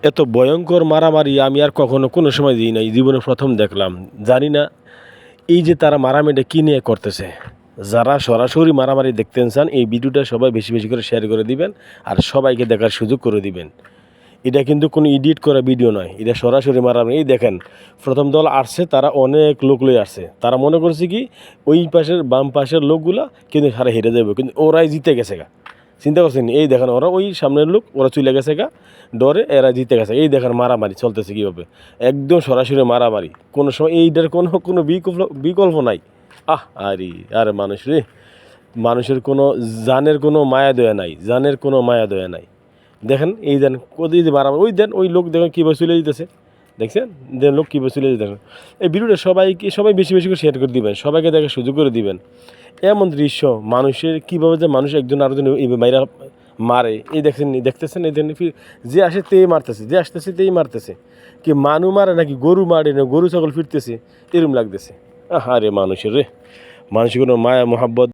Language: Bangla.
এত ভয়ঙ্কর মারামারি আমি আর কখনো কোনো সময় দিই নাই, জীবনে প্রথম দেখলাম। জানি না এই যে তারা মারামারিটা কী নিয়ে করতেছে। যারা সরাসরি মারামারি দেখতেন চান, এই ভিডিওটা সবাই বেশি বেশি করে শেয়ার করে দিবেন আর সবাইকে দেখার সুযোগ করে দিবেন। এটা কিন্তু কোনো এডিট করা ভিডিও নয়, এটা সরাসরি মারামারি। এই দেখেন, প্রথম দল আসছে, তারা অনেক লোক লয়ে আসছে। তারা মনে করছে কি ওই পাশের বাম পাশের লোকগুলা কিন্তু সারা হেরে যাবে, কিন্তু ওরাই জিতে গেছে গা। চিন্তা করছেন? এই দেখেন, ওরা ওই সামনের লোক ওরা চলে গেছে গা, ডরে এরা জিতে গেছে। এই দেখেন মারামারি চলতেছে কীভাবে, একদম সরাসরি মারামারি। কোনো সময় এইটার কোনো কোনো বিকল্প নাই। আরে মানুষ রে, মানুষের কোনো জানের কোনো মায়া দয়া নাই, জানের কোনো মায়া দয়া নাই। দেখেন এই দেন কদি মারামারি, ওই দেন ওই লোক দেখেন কীভাবে চলে যেতেছে, দেখছেন? দেন লোক কীভাবে চলে যেতেছে। এই ভিডিওটা সবাই বেশি বেশি করে শেয়ার করে দিবেন, সবাইকে দেখার সুযোগ করে দিবেন। এমন দৃশ্য, মানুষের কীভাবে যে মানুষ একজন আরেকজন এই মাইরা মারে, এই দেখতেছেন এই দেন, যে আসে তেই মারতেছে, যে আসতেছে তেই মারতেছে। কি মানু মারে নাকি গরু মারে, না গরু ছাগল ফিরতেছে, এরম লাগতেছে। আরে মানুষের রে, মানুষের কোনো মায়া মোহাব্বত